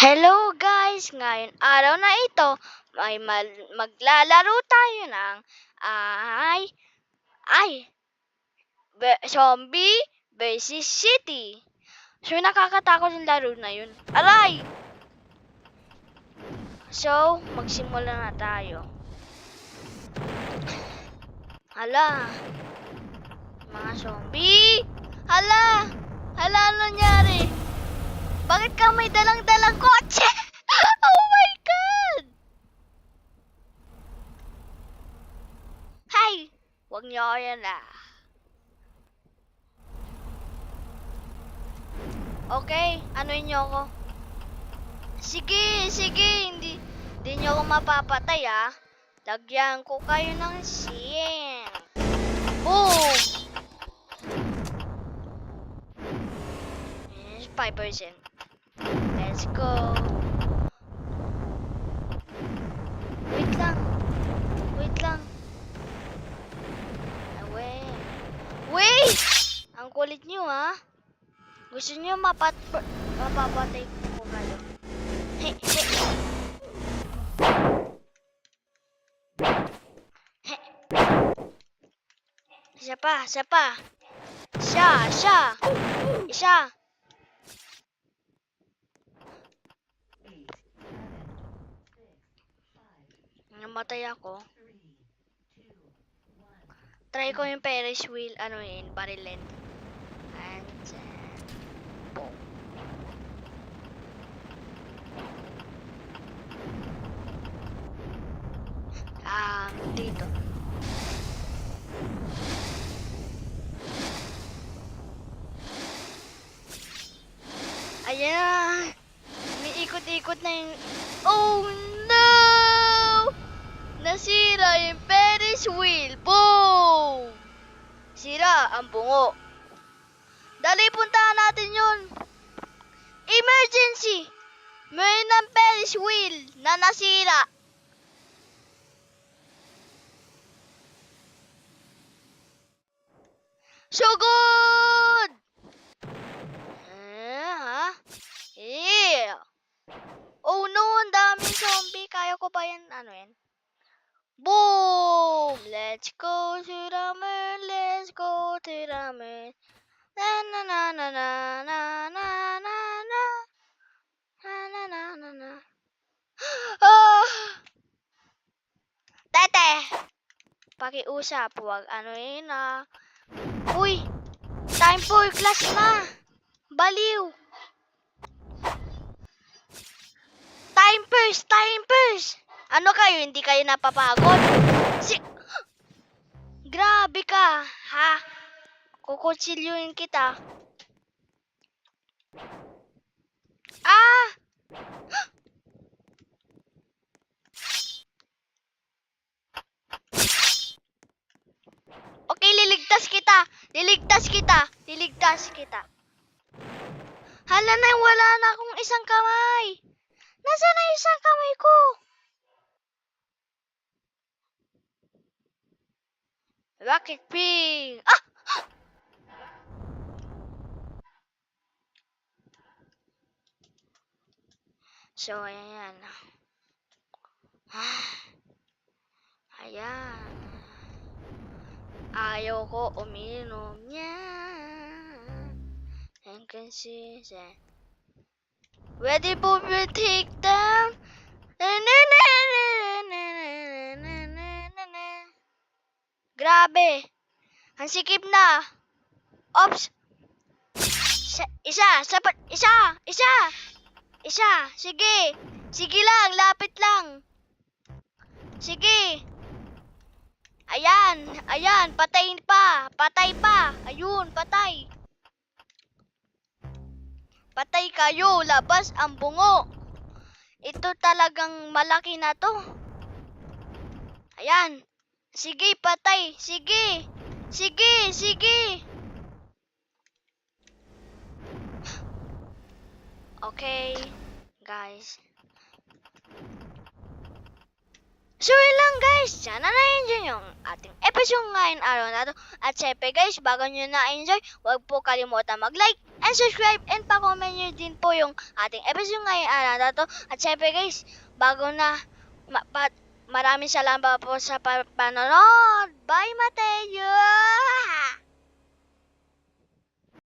Hello guys! Ngayon araw na ito, may maglalaro tayo ng Zombie vs City. So nakakatakot yung laro na yun. Aray! So, magsimula na tayo. Hala! Mga zombie! Hala! Hala, ano nangyari? Bakit ka may dalang-dalang kotse? Oh my God! Hay! Huwag niyo ako yan ah. Okay, anuin niyo ako. Sige, hindi niyo ako mapapatay ah. Lagyan ko kayo ng siyeng. Boom! Yes, 5%. Let's go. Wait lang. Wait! Ang kulit niyo ha. Gusto niyo mapapatay ko kayo. He. Isa pa. Isa. Namatay ako. Try ko yung Ferris wheel, barilin. And boom. Dito. Ayan. Umiikot-ikot na yung... Oh no! Nasira yung Ferris wheel. Boom! Sira ang bungo. Dali, puntahan natin yun. Emergency! May ng Ferris wheel na nasira. So good! Yeah! Oh no, ang daming zombie. Kaya ko pa yan, Boom! Let's go to the moon, let's go to the moon. Na na na na na na na na na na. Tete! Pakiusap, huwag Uy! Time for class na! Baliw! Time first! Ano kayo, hindi kayo napapagod? Grabe ka, ha? Kukutsilyuin kita. Okay, liligtas kita. Hala na, wala na akong isang kamay. Nasaan na isang kamay ko? Rocket ping! So, ayan. Ayan. Ayaw ko uminom niya. And consistent. Ready for your takedown? Grabe. Ang sikip na. Ops. Isa. Sige lang, lapit lang. Sige. Ayan, patay pa. Ayun, patay. Patay kayo, labas ang bungo. Ito talagang malaki na to. Ayan. Sige, patay. Sige. Okay, guys. So yun lang guys, sana na-enjoy yung ating episode ngayon araw na to. At syempre guys, bago nyo na-enjoy, huwag po kalimutan mag-like and subscribe and pa-comment nyo din po yung ating episode ngayong araw na to. At syempre guys, bago na, maraming salamat po sa panonood. Bye, Matay!